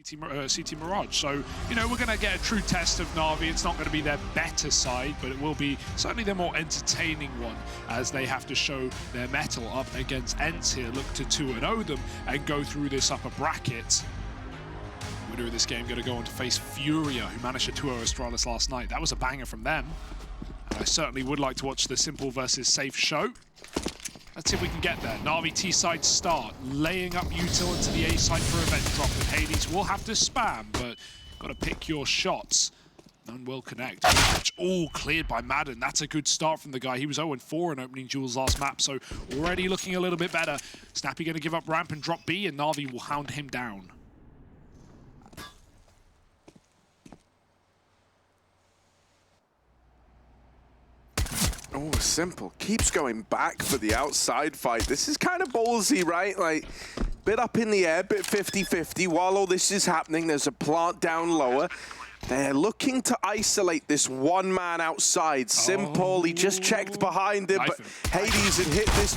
CT Mirage. So, you know, we're going to get a true test of NaVi. It's not going to be their better side, but it will be certainly their more entertaining one, as they have to show their mettle up against ENCE here, look to 2-0 them and go through this upper bracket. Winner of this game going to go on to face Furia, who managed to 2-0 Astralis last night. That was a banger from them. And I certainly would like to watch the Simple versus Safe show. Let's see if we can get there. NaVi T-side start, laying up util into the A side for event drop, and Hades will have to spam, but got to pick your shots. None will connect. All cleared by maden. That's a good start from the guy. He was 0-4 in opening Jules last map, so already looking a little bit better. Snappi going to give up ramp and drop B, and NaVi will hound him down. Oh, Simple keeps going back for the outside fight. This is kind of ballsy, right? Like, bit up in the air, bit 50-50. While all this is happening, there's a plant down lower. They're looking to isolate this one man outside. Simple, he just checked behind him, but Hades had hit this.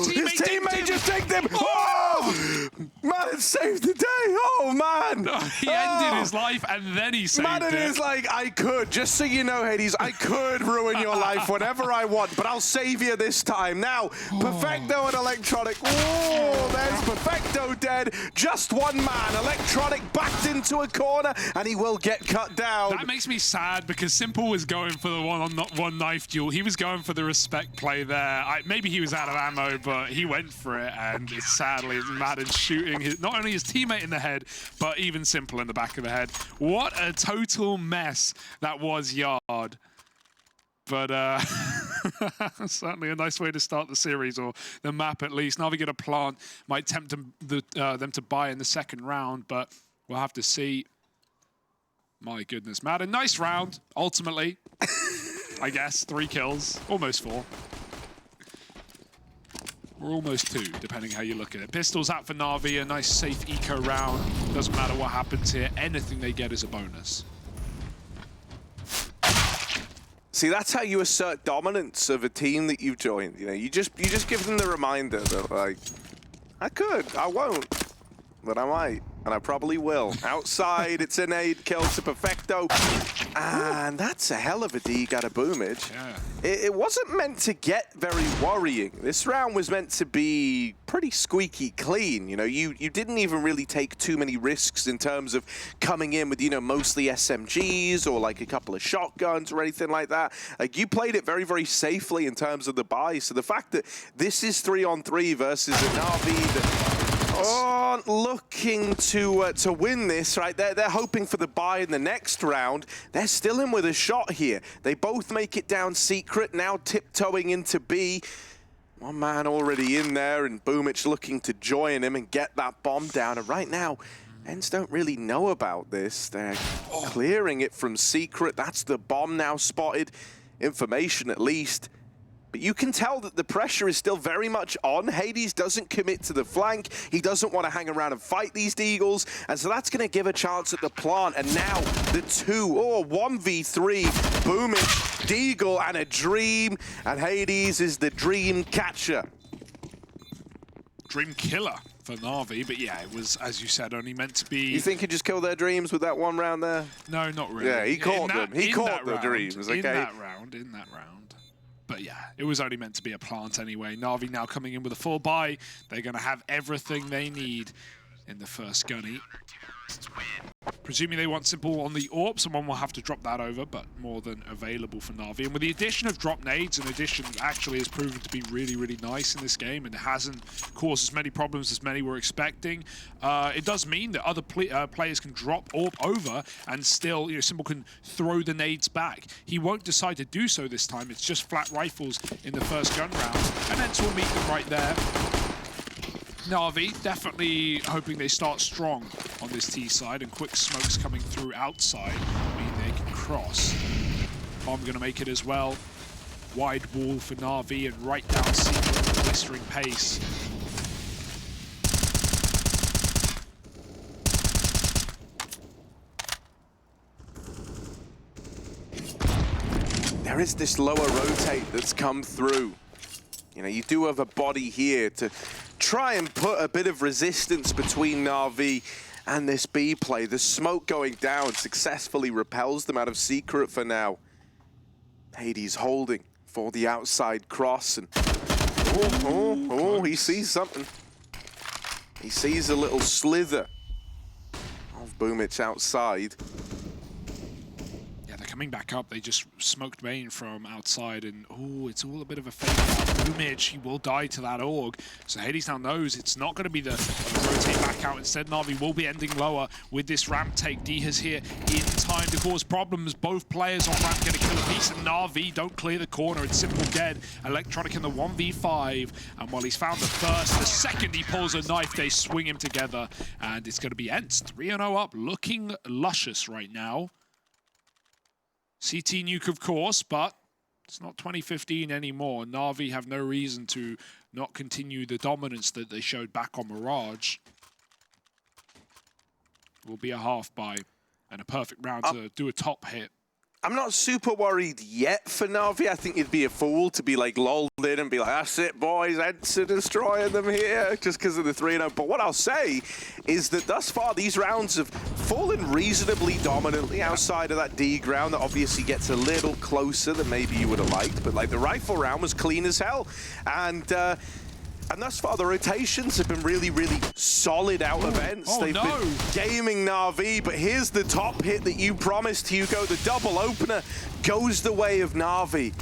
His teammate just tagged him. Oh! Maden saved the day. Oh, man. He ended his life and then he saved it. Maden is like, I could, just so you know, Hades, I could ruin your life whenever I want, but I'll save you this time. Now, Perfecto and Electronic. Oh, there's Perfecto dead. Just one man. Electronic backed into a corner, and he will get cut down. That makes me sad because Simple was going for the one knife duel. He was going for the respect play there. Maybe he was out of ammo, but he went for it, and sadly Maden shooting not only his teammate in the head, but even Simple in the back of the head. What a total mess that was, Yard. But certainly a nice way to start the series, or the map at least. NaVi get a plant, might tempt them to buy in the second round, but we'll have to see. My goodness, maden, nice round, ultimately. I guess, 3 kills, almost 4. Or almost 2, depending how you look at it. Pistols out for NaVi, a nice safe eco round. Doesn't matter what happens here, anything they get is a bonus. See, that's how you assert dominance of a team that you've joined. You know, you just give them the reminder that, like, I could, I won't, but I might. And I probably will. Outside, it's a nade kill to Perfecto. And that's a hell of a D, got a boomage. Yeah. It wasn't meant to get very worrying. This round was meant to be pretty squeaky clean. You know, you didn't even really take too many risks in terms of coming in with, you know, mostly SMGs or like a couple of shotguns or anything like that. Like, you played it very, very safely in terms of the buy. So the fact that this is 3-on-3 versus a NaVi that aren't looking to win this, right? They're hoping for the buy in the next round. They're still in with a shot here. They both make it down secret, now tiptoeing into B. One man already in there, and Boomich looking to join him and get that bomb down. And right now, ENCE don't really know about this. They're clearing it from secret. That's the bomb now spotted. Information at least. But you can tell that the pressure is still very much on. Hades doesn't commit to the flank. He doesn't want to hang around and fight these Deagles. And so that's going to give a chance at the plant. And now the 1v3. Boomich, Deagle, and a Dream. And Hades is the Dream catcher. Dream killer for NaVi, but yeah, it was, as you said, only meant to be... You think he just killed their dreams with that one round there? No, not really. Yeah, he caught them. He caught the round, dreams, okay? In that round. But yeah, it was only meant to be a plant anyway. NaVi now coming in with a full buy. They're going to have everything they need in the first gunny. Presuming they want Simple on the AWP, someone will have to drop that over, but more than available for NaVi. And with the addition of drop nades, an addition actually has proven to be really, really nice in this game, and it hasn't caused as many problems as many were expecting. It does mean that other players can drop AWP over and still, you know, Simple can throw the nades back. He won't decide to do so this time. It's just flat rifles in the first gun round, and ENCE will meet them right there. NaVi definitely hoping they start strong on this T side, and quick smokes coming through outside mean they can cross. Bomb gonna make it as well. Wide wall for NaVi and right down secret with blistering pace. There is this lower rotate that's come through. You know, you do have a body here to try and put a bit of resistance between NaVi And this B play, the smoke going down successfully repels them out of secret for now. Hades holding for the outside cross, and he sees something. He sees a little slither of Boomich outside. Yeah, they're coming back up. They just smoked main from outside, and it's all a bit of a fake out. Boomich, he will die to that org. So Hades now knows it's not going to be the rotate back out. Instead, NaVi will be ending lower with this ramp take. D has here in time to cause problems. Both players on ramp get a kill apiece, and NaVi don't clear the corner. It's simple dead. Electronic in the 1v5, and while he's found the first, the second he pulls a knife, they swing him together, and it's going to be ENCE 3-0 up, looking luscious right now. CT Nuke, of course, but it's not 2015 anymore. NaVi have no reason to not continue the dominance that they showed back on Mirage. Will be a half buy and a perfect round to do a top hit. I'm not super worried yet for NaVi. I think you'd be a fool to be like lulled in and be like, that's it, boys, ENCE are destroying them here just because of the 3-0. But what I'll say is that thus far, these rounds have fallen reasonably dominantly outside of that D ground that obviously gets a little closer than maybe you would have liked. But like the rifle round was clean as hell. And thus far, the rotations have been really, really solid out of ENCE. They've been gaming NaVi, but here's the top hit that you promised, Hugo. The double opener goes the way of NaVi.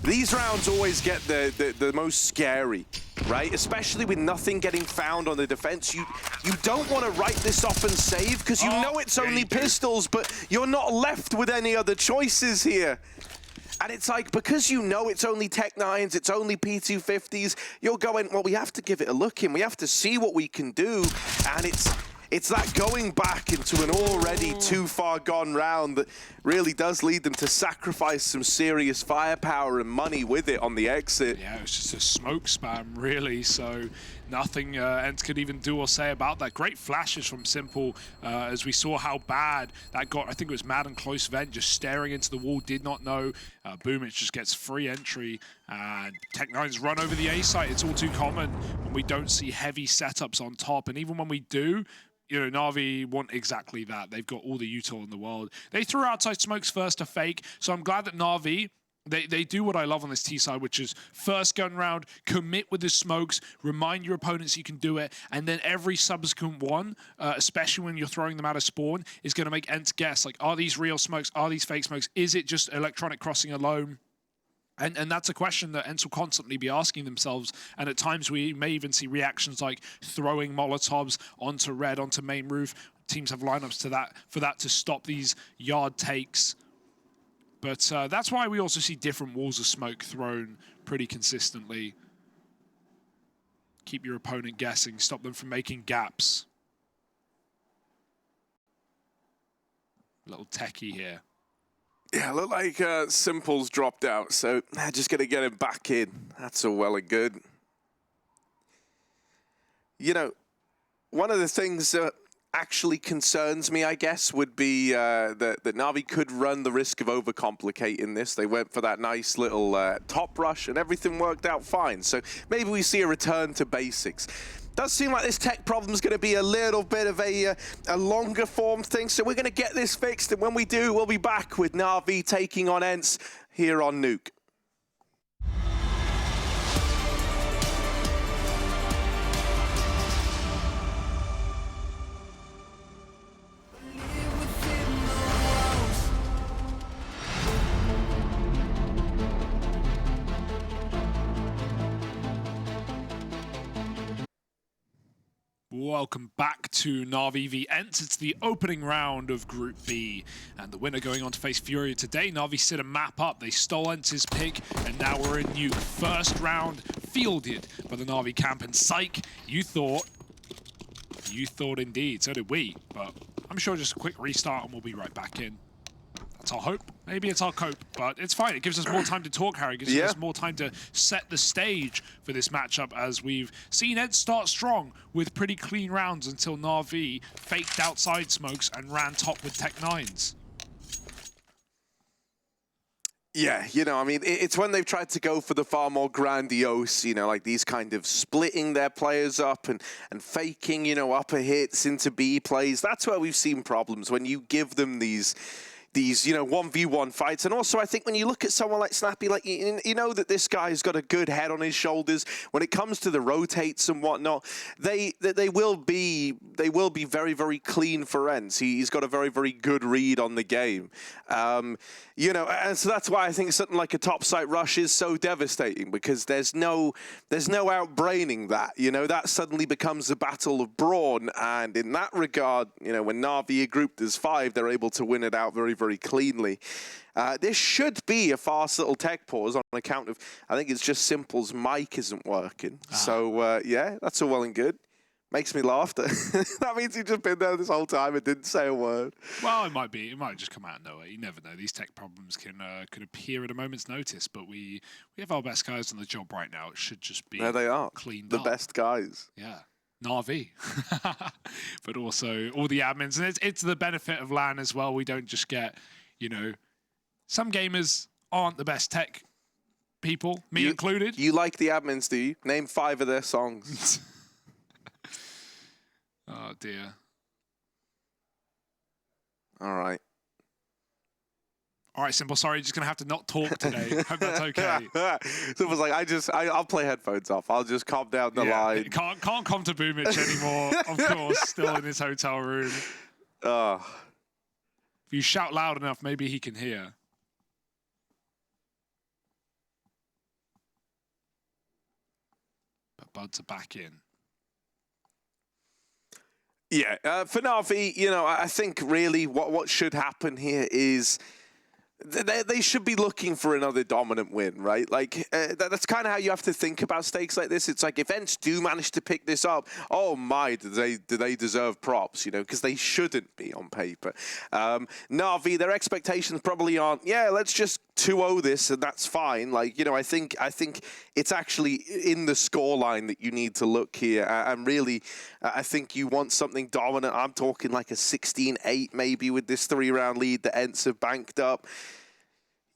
These rounds always get the most scary, right? Especially with nothing getting found on the defense. You don't want to write this off and save, because you know it's only pistols, but you're not left with any other choices here. And it's like, because you know it's only Tech 9s, it's only P250s, you're going, well, we have to give it a look in. We have to see what we can do. And it's that going back into an already too far gone round that really does lead them to sacrifice some serious firepower and money with it on the exit. Yeah, it was just a smoke spam, really, so nothing ENCE could even do or say about that. Great flashes from Simple as we saw how bad that got. I think it was maden close vent, just staring into the wall, did not know. Boomich just gets free entry, and Tech 9's run over the A site. It's all too common when we don't see heavy setups on top, and even when we do, you know, NaVi want exactly that. They've got all the util in the world. They threw outside smokes first to fake, so I'm glad that NaVi, they do what I love on this T side, which is first gun round, commit with the smokes, remind your opponents you can do it, and then every subsequent one, especially when you're throwing them out of spawn, is going to make ENCE guess, like, are these real smokes? Are these fake smokes? Is it just electronic crossing alone? And that's a question that ENCE will constantly be asking themselves. And at times we may even see reactions like throwing Molotovs onto red, onto main roof. Teams have lineups to that for that to stop these yard takes. But that's why we also see different walls of smoke thrown pretty consistently. Keep your opponent guessing, stop them from making gaps. A little techie here. Yeah, look like Simple's dropped out, so just going to get him back in. That's all well and good. You know, one of the things that actually concerns me, I guess, would be that NaVi could run the risk of overcomplicating this. They went for that nice little top rush, and everything worked out fine. So maybe we see a return to basics. Does seem like this tech problem is going to be a little bit of a longer form thing, so we're going to get this fixed, and when we do, we'll be back with NaVi taking on ENCE here on Nuke. Welcome back to NaVi v ENCE. It's the opening round of Group B, and the winner going on to face Furia today. NaVi set a map up, they stole ENCE's pick, and now we're in Nuke. First round fielded by the NaVi camp, and psych, you thought indeed, so did we, but I'm sure just a quick restart and we'll be right back in. That's our hope. Maybe it's our cope, but it's fine. It gives us more time to talk, Harry. It gives us more time to set the stage for this matchup, as we've seen ENCE start strong with pretty clean rounds until NaVi faked outside smokes and ran top with Tech 9s. Yeah, you know, I mean, it's when they've tried to go for the far more grandiose, you know, like these kind of splitting their players up and faking, you know, upper hits into B plays. That's where we've seen problems, when you give them these, you know, 1v1 fights. And also, I think when you look at someone like Snappi, like, you know that this guy's got a good head on his shoulders. When it comes to the rotates and whatnot, they will be very, very clean for ENCE. He's got a very, very good read on the game. You know, and so that's why I think something like a top site rush is so devastating, because there's no outbraining that. You know, that suddenly becomes a battle of brawn, and in that regard, you know, when NaVi are grouped as 5, they're able to win it out very, very cleanly. This should be a fast little tech pause on account of, I think it's just Simple's mic isn't working. So yeah, that's all well and good. Makes me laugh. That means he's just been there this whole time and didn't say a word. Well, it might be. It might just come out of nowhere. You never know. These tech problems can appear at a moment's notice. But we have our best guys on the job right now. It should just be there they are, cleaned the up. best guys. Yeah, NaVi, but also all the admins, and it's the benefit of LAN as well. We don't just get, you know, some gamers aren't the best tech people, me included. You like the admins, do you? Name 5 of their songs. Oh, dear. All right. All right, Simple. Sorry, just going to have to not talk today. Hope that's okay. Simple's like, I'll play headphones off. I'll just calm down the line. Can't come to Boomich anymore, of course, still in his hotel room. If you shout loud enough, maybe he can hear. But Buds are back in. Yeah, for NaVi, you know, I think really what should happen here is they should be looking for another dominant win, right? Like, that's kind of how you have to think about stakes like this. It's like, if ENCE do manage to pick this up, oh my, do they deserve props, you know, because they shouldn't be on paper. NaVi, their expectations probably aren't, yeah, let's just 2-0 this and that's fine. Like, you know, I think it's actually in the scoreline that you need to look here. And really, I think you want something dominant. I'm talking like a 16-8 maybe with this 3-round lead that ENCE have banked up.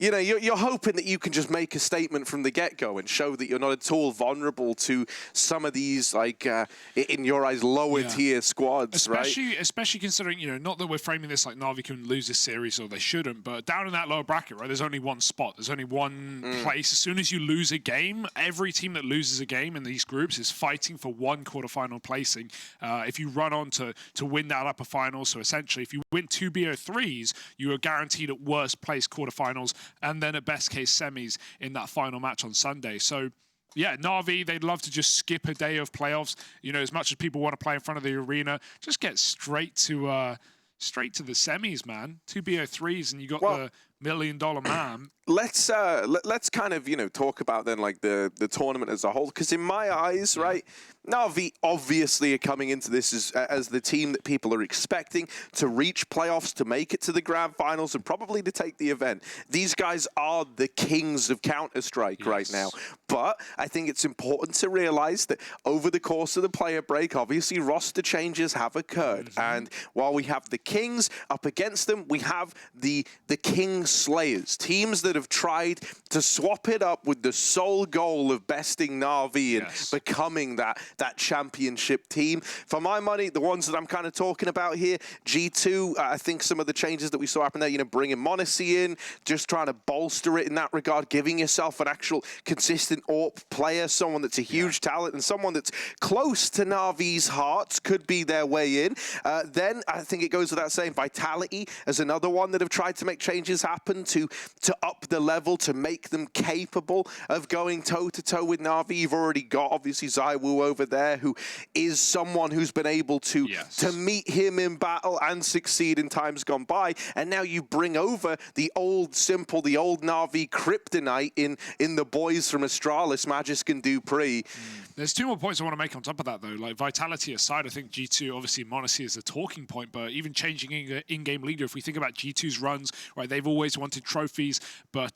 You know, you're hoping that you can just make a statement from the get-go and show that you're not at all vulnerable to some of these, like, in your eyes, lower-tier squads, right? Especially considering, you know, not that we're framing this like NaVi can lose this series or they shouldn't, but down in that lower bracket, right, there's only one spot. There's only one place. As soon as you lose a game, every team that loses a game in these groups is fighting for one quarterfinal placing. If you run on to win that upper final, so essentially if you win 2 BO3s, you are guaranteed at worst place quarterfinals, and then at best case semis in that final match on Sunday. So yeah, NaVi, they'd love to just skip a day of playoffs. You know, as much as people want to play in front of the arena, just get straight to the semis, man. 2 BO3s and you got the $1 million man. Let's kind of, you know, talk about then like the tournament as a whole, because in my eyes, right, NaVi obviously are coming into this as the team that people are expecting to reach playoffs, to make it to the grand finals, and probably to take the event. These guys are the kings of Counter-Strike right now. But I think it's important to realize that over the course of the player break, obviously roster changes have occurred. And while we have the kings up against them, we have the king slayers, teams that have tried to swap it up with the sole goal of besting NaVi and becoming that championship team. For my money, the ones that I'm kind of talking about here, G2, I think some of the changes that we saw happen there, you know, bringing Monacy in, just trying to bolster it in that regard, giving yourself an actual consistent AWP player, someone that's a huge talent and someone that's close to NaVi's hearts, could be their way in. Then I think it goes without saying, Vitality as another one that have tried to make changes happen to up the level, to make them capable of going toe-to-toe with NaVi. You've already got, obviously, Zywoo over there, who is someone who's been able to meet him in battle and succeed in times gone by. And now you bring over the old Simple, the old NaVi kryptonite in the boys from Astralis, Magisk and Dupree. There's 2 more points I want to make on top of that, though. Like, Vitality aside, I think G2, obviously, Monacy is a talking point, but even changing in-game leader, if we think about G2's runs, right, they've always always wanted trophies, but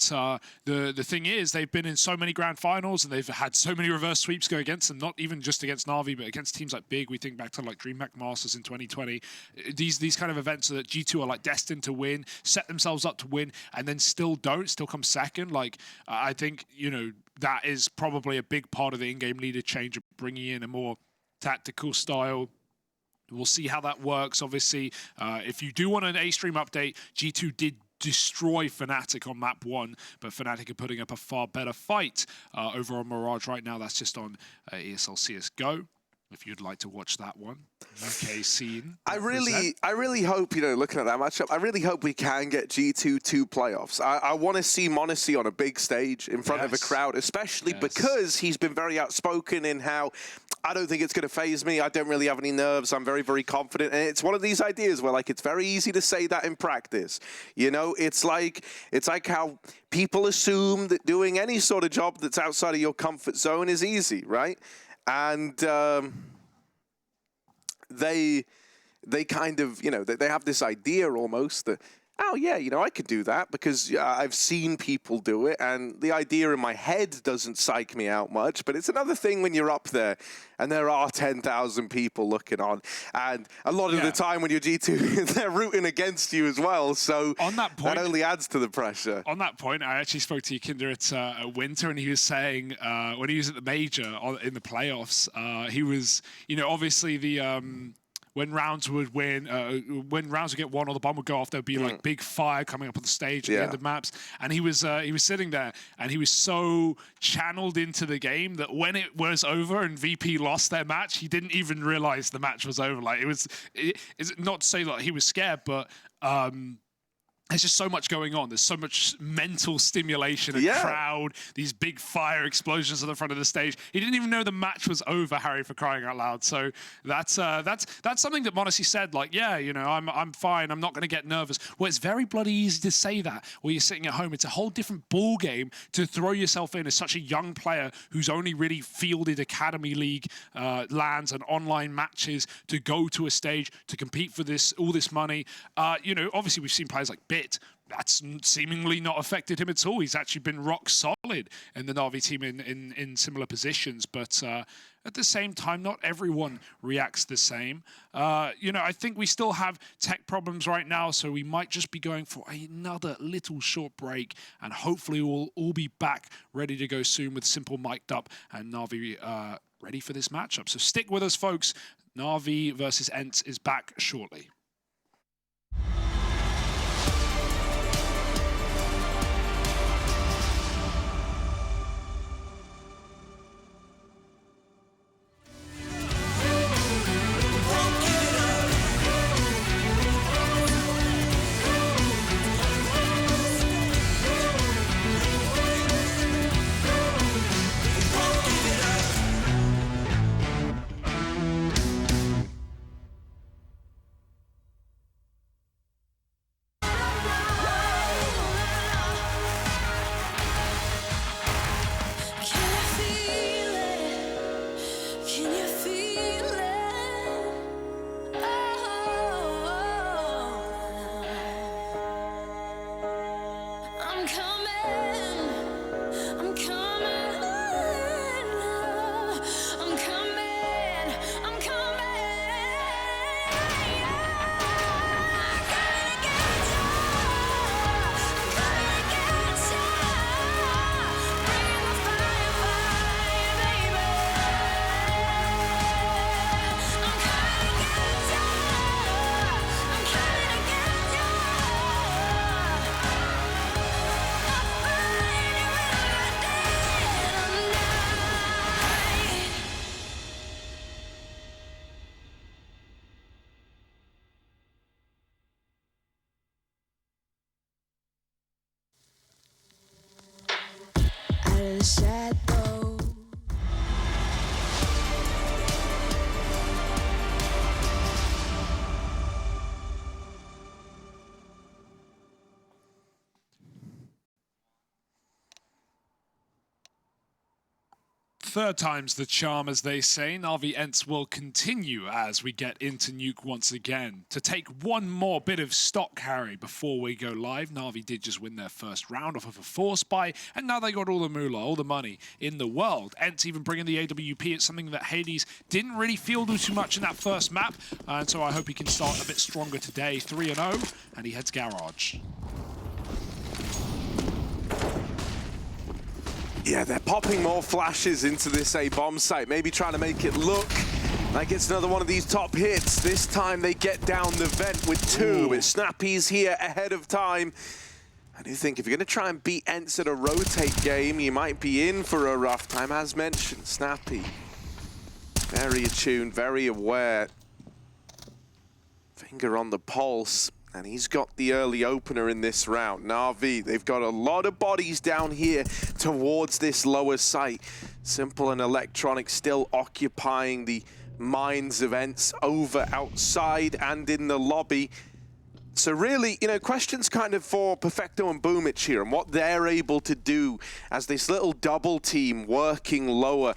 the thing is, they've been in so many grand finals and they've had so many reverse sweeps go against them, not even just against NaVi, but against teams like Big. We think back to like DreamHack Masters in 2020. These kind of events that G2 are like destined to win, set themselves up to win, and then still come second. Like, I think, you know, that is probably a big part of the in-game leader change of bringing in a more tactical style. We'll see how that works. Obviously, if you do want an A-Stream update, G2 did destroy Fnatic on map 1, but Fnatic are putting up a far better fight over on Mirage right now. That's just on ESL CSGO. If you'd like to watch that one, UK scene. I really hope, you know, looking at that matchup, I really hope we can get G2 to playoffs. I want to see Monacy on a big stage in front of a crowd, especially because he's been very outspoken in how I don't think it's going to phase me. I don't really have any nerves. I'm very, very confident. And it's one of these ideas where, like, it's very easy to say that in practice. You know, it's like how people assume that doing any sort of job that's outside of your comfort zone is easy, right? And they kind of, you know, they have this idea almost that, oh yeah, you know, I could do that because I've seen people do it, and the idea in my head doesn't psych me out much, but it's another thing when you're up there and there are 10,000 people looking on, and a lot of the time when you're G2, they're rooting against you as well, so on that point, that only adds to the pressure. On that point, I actually spoke to Kinder at Winter, and he was saying when he was at the Major in the playoffs, he was, you know, obviously the when rounds would get won or the bomb would go off, there'd be like big fire coming up on the stage at the end of maps. And he was sitting there, and he was so channeled into the game that when it was over and VP lost their match, he didn't even realize the match was over. Like, it's not to say that he was scared, but there's just so much going on. There's so much mental stimulation and crowd, these big fire explosions at the front of the stage. He didn't even know the match was over, Harry, for crying out loud. So that's something that Monacy said, like, yeah, you know, I'm fine. I'm not going to get nervous. Well, it's very bloody easy to say that while you're sitting at home. It's a whole different ball game to throw yourself in as such a young player who's only really fielded Academy League lands and online matches to go to a stage to compete for all this money. You know, obviously we've seen players like that's seemingly not affected him at all. He's actually been rock solid in the NaVi team in similar positions, but at the same time, not everyone reacts the same. You know, I think we still have tech problems right now, so we might just be going for another little short break, and hopefully we'll all be back ready to go soon with Simple mic'd up and NaVi ready for this matchup. So stick with us, folks. NaVi versus ENCE is back shortly. Third time's the charm, as they say. NaVi ENCE will continue as we get into Nuke once again. To take one more bit of stock carry before we go live, NaVi did just win their first round off of a force buy, and now they got all the moolah, all the money in the world. ENCE even bringing the AWP. It's something that Hades didn't really feel too much in that first map, and so I hope he can start a bit stronger today. 3-0, and he heads Garage. Yeah, they're popping more flashes into this A bomb site, maybe trying to make it look like it's another one of these top hits. This time they get down the vent with two. But Snappi's here ahead of time. I do think if you're going to try and beat ENCE at a rotate game, you might be in for a rough time. As mentioned, Snappi, very attuned, very aware. Finger on the pulse. And he's got the early opener in this round. NaVi, they've got a lot of bodies down here towards this lower site. Simple and Electronic still occupying the minds of ENCE over outside and in the lobby. So really, you know, questions kind of for Perfecto and Boomich here and what they're able to do as this little double team working lower.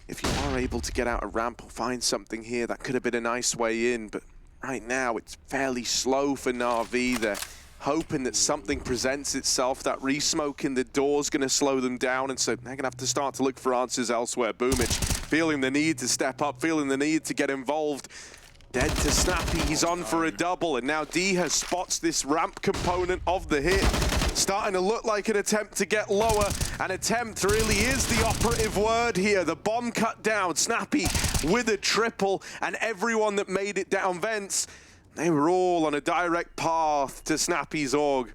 If you are able to get out a ramp or find something here, that could have been a nice way in, but right now, it's fairly slow for NaVi. They're hoping that something presents itself. That re-smoke in the door's going to slow them down, and so they're going to have to start to look for answers elsewhere. Boomich feeling the need to step up, feeling the need to get involved. Dead to Snappi, he's on for a double, and now Diha spots this ramp component of the hit. Starting to look like an attempt to get lower. An attempt really is the operative word here. The bomb cut down. Snappi with a triple, and everyone that made it down vents, they were all on a direct path to Snappi's org.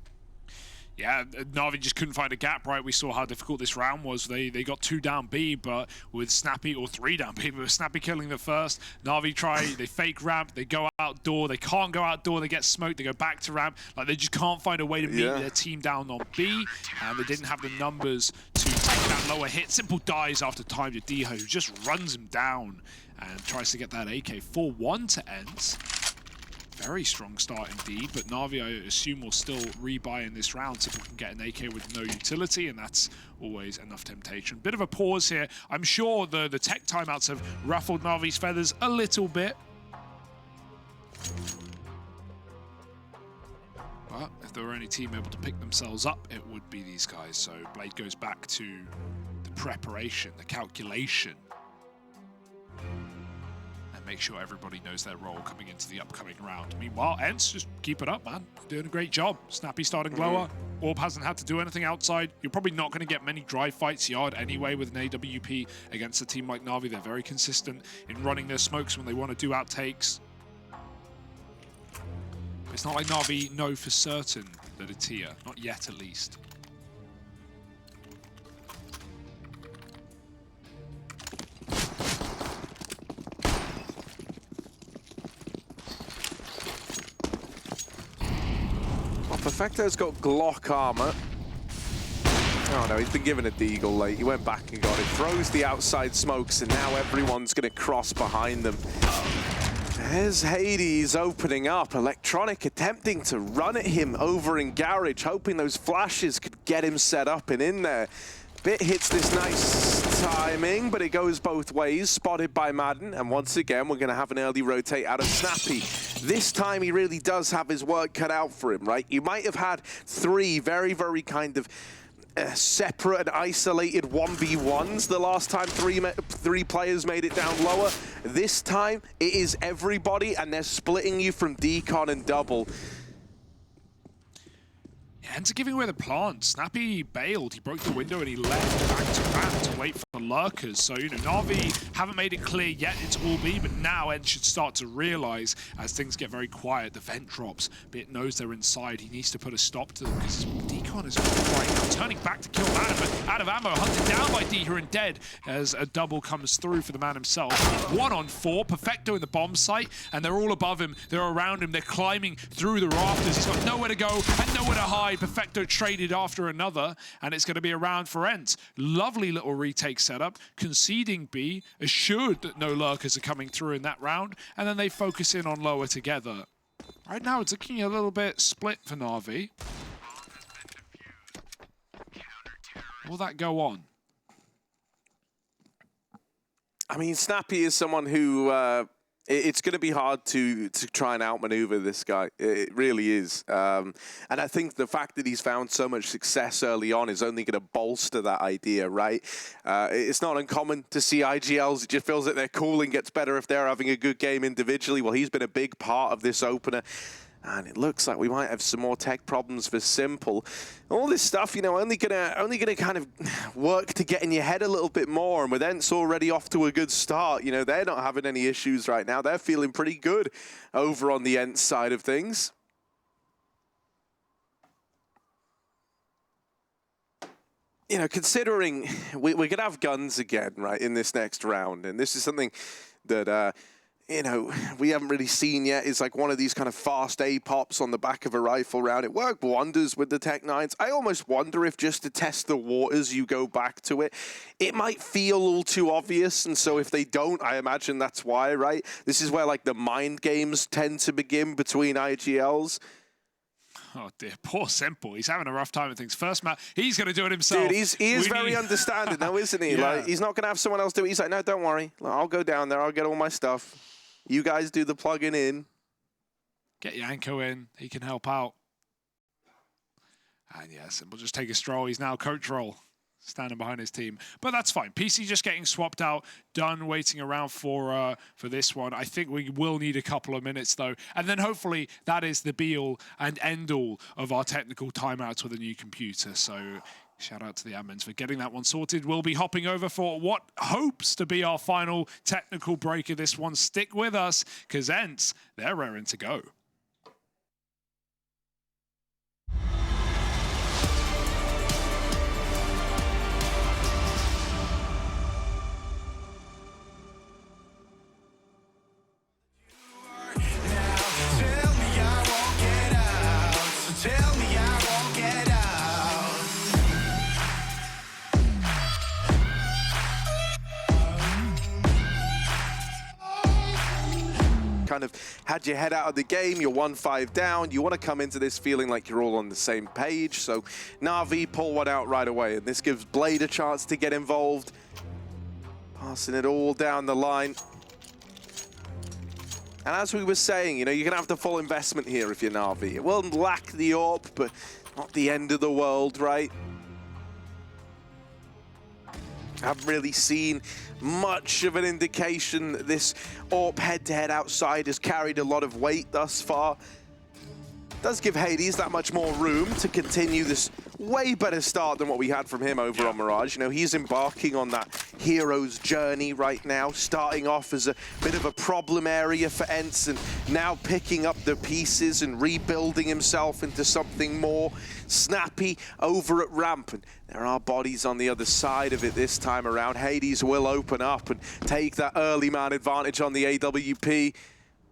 Yeah, NaVi just couldn't find a gap, right? We saw how difficult this round was. They got 2 down B, but with Snappi, or 3 down B, but with Snappi killing the first, NaVi try, they fake ramp, they go outdoor, they can't go outdoor, they get smoked, they go back to ramp. Like, they just can't find a way to meet their team down on B, and they didn't have the numbers to take that lower hit. Simple dies after time to Diha, who just runs him down and tries to get that AK. 4-1 to ENCE. Very strong start indeed, but NaVi, I assume, will still rebuy in this round. Simple can get an AK with no utility, and that's always enough temptation. Bit of a pause here. I'm sure the tech timeouts have ruffled NaVi's feathers a little bit. But if there were any team able to pick themselves up, it would be these guys. So Blade goes back to the preparation, the calculation. Make sure everybody knows their role coming into the upcoming round. Meanwhile, ENCE, just keep it up, man. Doing a great job. Snappi starting lower. Orb hasn't had to do anything outside. You're probably not going to get many dry fights yard anyway with an AWP against a team like NaVi. They're very consistent in running their smokes when they want to do outtakes. It's not like NaVi know for certain that it's here. Not yet, at least. Perfecto's got Glock armor. Oh no, he's been given a deagle late. He went back and got it. Throws the outside smokes, and now everyone's going to cross behind them. There's Hades opening up. Electronic attempting to run at him over in Garage, hoping those flashes could get him set up and in there. Bit hits this nice timing, but it goes both ways. Spotted by Maden, and once again, we're going to have an early rotate out of Snappi. This time, he really does have his work cut out for him, right? You might have had 3 very, very kind of separate and isolated 1v1s the last time 3 players made it down lower. This time, it is everybody, and they're splitting you from decon and double. ENCE giving away the plant. Snappi bailed. He broke the window and he left back to ramp to wait for the lurkers. So, you know, NaVi haven't made it clear yet it's all B, but now ENCE should start to realize as things get very quiet, the vent drops. Bit knows they're inside. He needs to put a stop to them because his decon is right now turning back to kill Maden, but out of ammo, hunted down by Diha and dead as a double comes through for the man himself. 1 on 4, Perfecto in the bomb site, and they're all above him. They're around him. They're climbing through the rafters. He's got nowhere to go and nowhere to hide. Perfecto traded after another, and it's going to be a round for ENCE. Lovely little retake setup, conceding B, assured that no lurkers are coming through in that round, and then they focus in on lower together. Right now, it's looking a little bit split for NaVi. Will that go on? I mean, Snappi is someone who it's going to be hard to try and outmaneuver this guy. It really is. And I think the fact that he's found so much success early on is only going to bolster that idea, right? It's not uncommon to see IGLs. It just feels that their cooling gets better if they're having a good game individually. Well, he's been a big part of this opener. And it looks like we might have some more tech problems for Simple. All this stuff, you know, only gonna kind of work to get in your head a little bit more. And with ENCE already off to a good start, you know, they're not having any issues right now. They're feeling pretty good over on the ENCE side of things. You know, considering we're gonna have guns again, right, in this next round, and this is something that you know, we haven't really seen yet. Is like one of these kind of fast A-pops on the back of a rifle round. It worked wonders with the Tech 9s. I almost wonder if just to test the waters, you go back to it. It might feel all too obvious, and so if they don't, I imagine that's why, right? This is where like the mind games tend to begin between IGLs. Oh dear, poor Simple. He's having a rough time with things. First match, he's going to do it himself. Dude, he is very understanding though, isn't he? Yeah. Like, he's not going to have someone else do it. He's like, no, don't worry. I'll go down there. I'll get all my stuff. You guys do the plugging in. Get Yanko in. He can help out. And yeah, Simple just take a stroll. He's now coach role, standing behind his team. But that's fine. PC just getting swapped out. Done waiting around for this one. I think we will need a couple of minutes, though. And then hopefully that is the be-all and end-all of our technical timeouts with a new computer. So shout out to the admins for getting that one sorted. We'll be hopping over for what hopes to be our final technical break of this one. Stick with us, because ENCE, they're raring to go. Kind of had your head out of the game, you're 1-5 down, you want to come into this feeling like you're all on the same page, so NaVi pull one out right away, and this gives Blade a chance to get involved, passing it all down the line. And as we were saying, you know, you're going to have the full investment here if you're NaVi. It will lack the AWP, but not the end of the world, right? I haven't really seen much of an indication that this AWP head-to-head outside has carried a lot of weight thus far. It does give Hades that much more room to continue this way better start than what we had from him over on Mirage. You know, he's embarking on that hero's journey right now, starting off as a bit of a problem area for ENCE and now picking up the pieces and rebuilding himself into something more. Snappi over at ramp, and there are bodies on the other side of it this time around. Hades will open up and take that early man advantage on the AWP.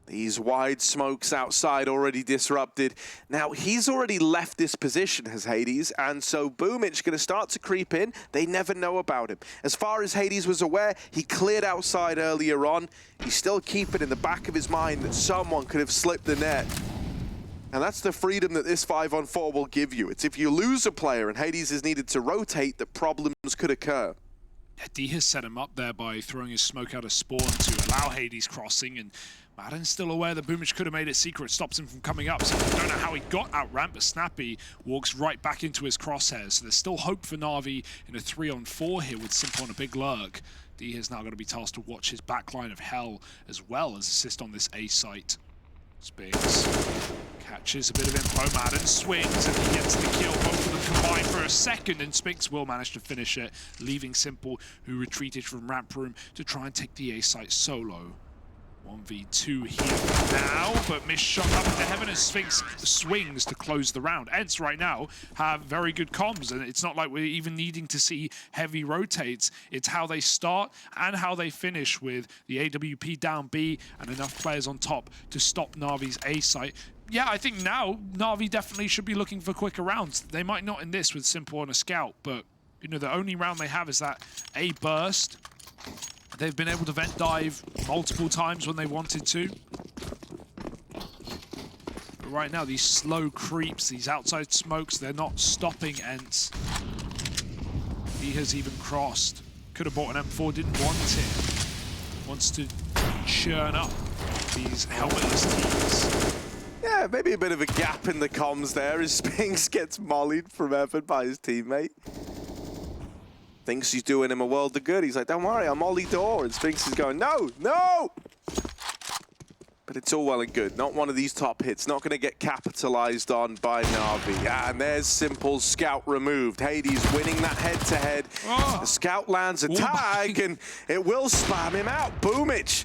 These wide smokes outside already disrupted. Now, he's already left this position, has Hades, and so Boomich going to start to creep in. They never know about him. As far as Hades was aware, he cleared outside earlier on. He's still keeping in the back of his mind that someone could have slipped the net. And that's the freedom that this 5-on-4 will give you. It's if you lose a player and Hades is needed to rotate, that problems could occur. D has set him up there by throwing his smoke out of spawn to allow Hades crossing, and Maden's still aware that Boomich could have made it secret, stops him from coming up, so I don't know how he got out ramp, but Snappi walks right back into his crosshairs, so there's still hope for NaVi in a 3-on-4 here with Simple on a big lurk. D has now got to be tasked to watch his backline of hell as well as assist on this A site. Spinks catches a bit of info, Maden swings and he gets the kill. Both of them combine for a second, and Spinks will manage to finish it, leaving Simple, who retreated from ramp room, to try and take the A site solo. 1v2 here now, but missed shot up into heaven as Sphinx swings to close the round. ENCE right now have very good comms, and it's not like we're even needing to see heavy rotates. It's how they start and how they finish, with the AWP down B and enough players on top to stop NaVi's A site. Yeah, I think now NaVi definitely should be looking for quicker rounds. They might not in this with Simple on a scout, but you know, the only round they have is that A burst. They've been able to vent dive multiple times when they wanted to. But right now, these slow creeps, these outside smokes, they're not stopping ENCE. He has even crossed. Could have bought an M4, didn't want it. wants to churn up these helmetless teams. Yeah, maybe a bit of a gap in the comms there as Spinks gets mollied from Evan by his teammate. Thinks he's doing him a world of good. He's like, don't worry, I'm Ollie door. And Spinks is going, no, no! But it's all well and good. Not one of these top hits. Not going to get capitalized on by NaVi. And there's Simple's scout removed. Hades winning that head-to-head. The scout lands a tag, and it will spam him out. Boomich,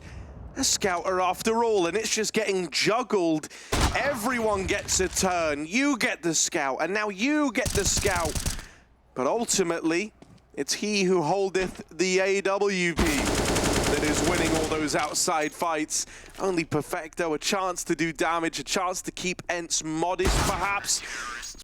a scouter after all, and it's just getting juggled. Everyone gets a turn. You get the scout, and now you get the scout. But ultimately, it's he who holdeth the AWP that is winning all those outside fights. Only Perfecto a chance to do damage, a chance to keep ENCE modest perhaps.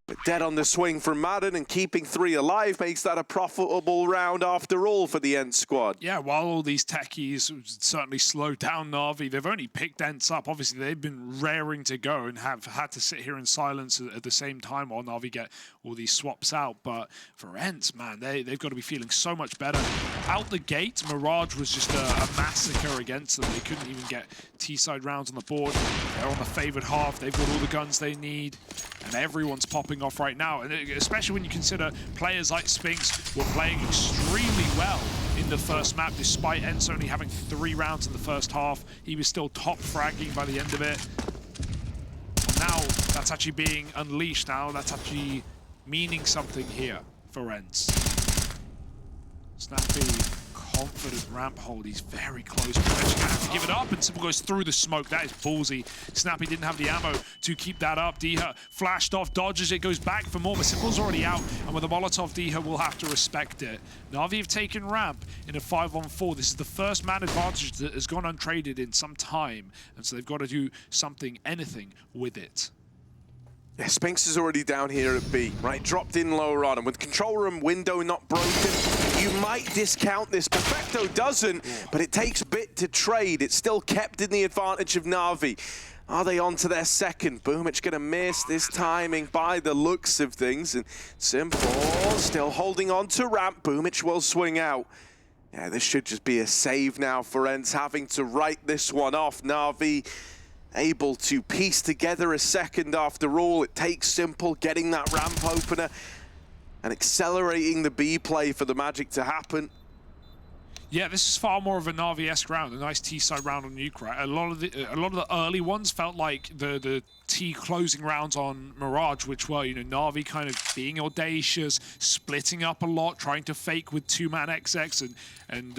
But dead on the swing from maden, and keeping 3 alive makes that a profitable round after all for the ENCE squad. Yeah, while all these techies certainly slowed down NaVi, they've only picked ENCE up. Obviously, they've been raring to go and have had to sit here in silence at the same time while NaVi get all these swaps out. But for ENCE, man, they've got to be feeling so much better. Out the gate, Mirage was just a massacre against them. They couldn't even get T-side rounds on the board. They're on the favored half. They've got all the guns they need. And everyone's popping off right now, and especially when you consider players like Spinks were playing extremely well in the first map, despite ENCE only having 3 rounds in the first half. He was still top fragging by the end of it. Now that's actually being unleashed. Now that's actually meaning something here for ENCE. Snappi, confident ramp hold. He's very close. Potentially gonna have to give it up, and Simple goes through the smoke. That is ballsy. Snappi didn't have the ammo to keep that up. Diha flashed off, dodges it, goes back for more, but Simple's already out, and with a Molotov, Diha will have to respect it. NaVi have taken ramp in a 5-on-4. This is the first man advantage that has gone untraded in some time, and so they've got to do something, anything with it. Yeah, Spinks is already down here at B, right? Dropped in lower on, and with control room window not broken, you might discount this. Perfecto doesn't, but it takes a bit to trade. It's still kept in the advantage of NaVi. Are they on to their second? Boomich gonna miss this timing by the looks of things, and Simple still holding on to ramp. Boomich will swing out. Yeah, this should just be a save now for ENCE, having to write this one off. NaVi able to piece together a second after all. It takes Simple getting that ramp opener and accelerating the B play for the magic to happen. Yeah, this is far more of a NaVi-esque round, a nice T-side round on Nuke, right? A lot of the early ones felt like the T closing rounds on Mirage, which were, you know, NaVi kind of being audacious, splitting up a lot, trying to fake with 2-man XX, and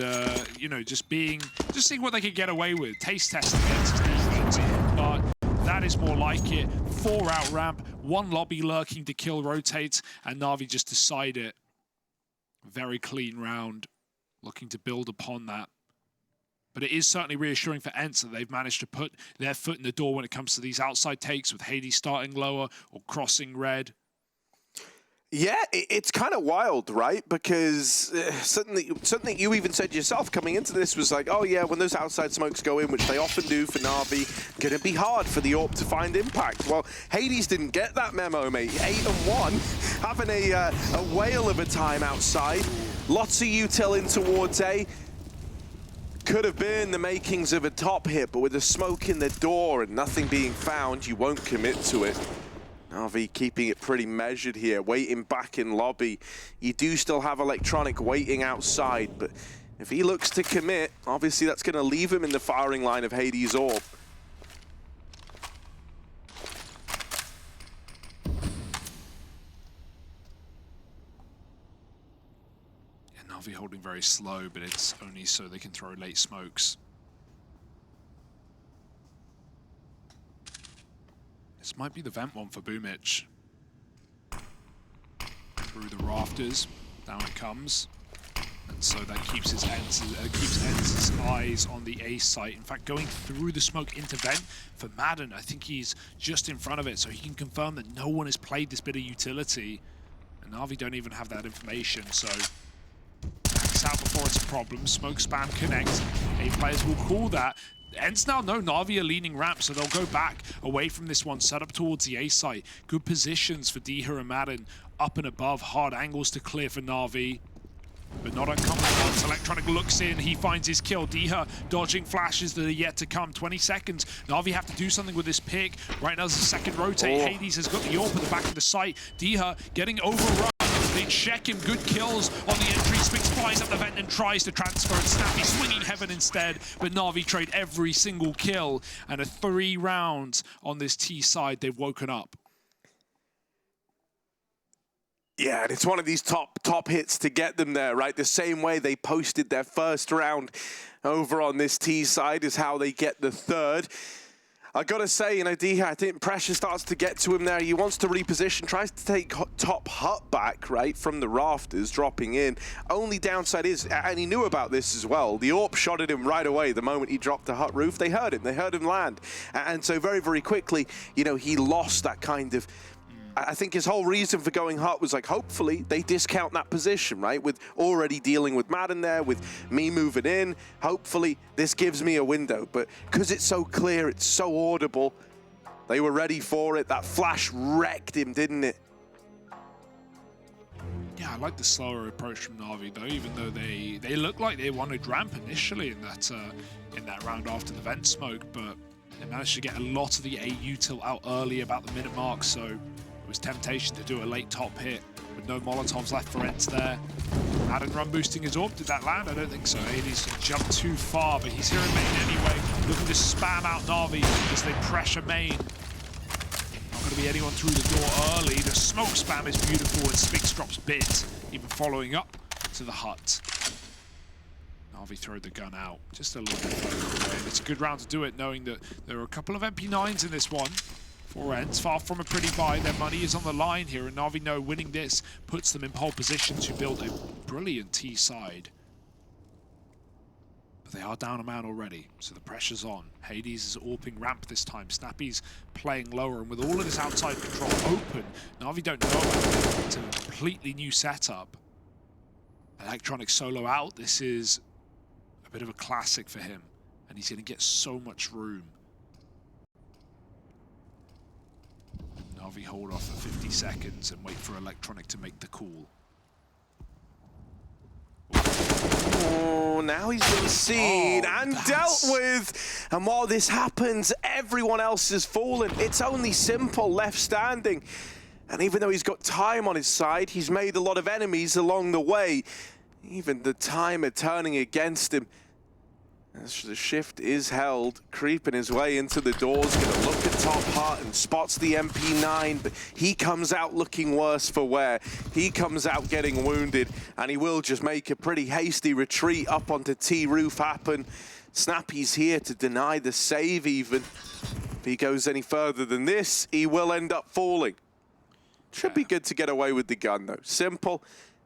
you know, just seeing what they could get away with, taste testing against his defense. But that is more like it. 4 out ramp, 1 lobby lurking to kill rotates, and NaVi just decide it. Very clean round, looking to build upon that. But it is certainly reassuring for ENCE that they've managed to put their foot in the door when it comes to these outside takes, with Hades starting lower or crossing red. Yeah, it's kind of wild, right? Because something you even said yourself coming into this was like, oh yeah, when those outside smokes go in, which they often do for NaVi, gonna be hard for the AWP to find impact. Well, Hades didn't get that memo, mate. 8-1, having a whale of a time outside. Lots of util in towards A. Could have been the makings of a top hit, but with the smoke in the door and nothing being found, you won't commit to it. NaVi keeping it pretty measured here, waiting back in lobby. You do still have Electronic waiting outside, but if he looks to commit, obviously that's going to leave him in the firing line of Hades' AWP. NaVi holding very slow, but it's only so they can throw late smokes. This might be the vent one for Boomich. Through the rafters, down it comes. And so that keeps ENCE's eyes on the A site. In fact, going through the smoke into vent for maden, I think he's just in front of it, so he can confirm that no one has played this bit of utility. And NaVi don't even have that information, so backs out before it's a problem. Smoke spam connects. A players will call that. ENCE now know NaVi are leaning ramp, so they'll go back away from this one, set up towards the A site. Good positions for Diha and maden, up and above, hard angles to clear for NaVi. but not uncommon once Electronic looks in, he finds his kill. Diha dodging flashes that are yet to come. 20 seconds. NaVi have to do something with this pick. Right now there's a second rotate. Hades has got the AWP at the back of the site. Diha getting overrun. They check him, good kills on the entry. Spinks flies up the vent and tries to transfer, and Snappi swinging heaven instead, but NaVi trade every single kill, and a 3 rounds on this T side, they've woken up. Yeah, and it's one of these top hits to get them there, right? The same way they posted their first round over on this T side is how they get the third. I gotta say, you know, Diha, I think pressure starts to get to him there. He wants to reposition, tries to take top hut back, right, from the rafters, dropping in. Only downside is, and he knew about this as well, the AWP shot at him right away the moment he dropped the hut roof. They heard him land. And so very, very quickly, you know, he lost that kind of... I think his whole reason for going hut was like, hopefully they discount that position, right? With already dealing with Maden there, with me moving in. Hopefully this gives me a window. But because it's so clear, it's so audible, they were ready for it. That flash wrecked him, didn't it? Yeah, I like the slower approach from NaVi though, even though they looked like they wanted ramp initially in that round after the vent smoke, but they managed to get a lot of the A util out early about the minute mark, so it was temptation to do a late top hit with no Molotovs left for ENCE there. Maden run boosting his AWP. Did that land? I don't think so. Hades jumped too far, but he's here in main anyway, looking to spam out NaVi as they pressure main. Not going to be anyone through the door early. The smoke spam is beautiful, and Spinks drops bits, even following up to the hut. NaVi throw the gun out just a little bit further away. And it's a good round to do it, knowing that there are a couple of MP9s in this one. For ENCE, far from a pretty buy. Their money is on the line here, and NaVi know winning this puts them in pole position to build a brilliant T side. But they are down a man already, so the pressure's on. Hades is AWPing ramp this time. Snappi's playing lower, and with all of this outside control open, NaVi don't know about it. It's a completely new setup. Electronic solo out. This is a bit of a classic for him, and he's going to get so much room. NaVi hold off for 50 seconds and wait for Electronic to make the call. Oh, now he's been seen and dealt with. And while this happens, everyone else has fallen. It's only Simple left standing. And even though he's got time on his side, he's made a lot of enemies along the way. Even the timer turning against him. As the shift is held, creeping his way into the doors, gonna look at top hut and spots the MP9, but he comes out looking worse for wear. He comes out getting wounded, and he will just make a pretty hasty retreat up onto T roof happen. Snappi's here to deny the save even. If he goes any further than this, he will end up falling. Should be good to get away with the gun though. Simple.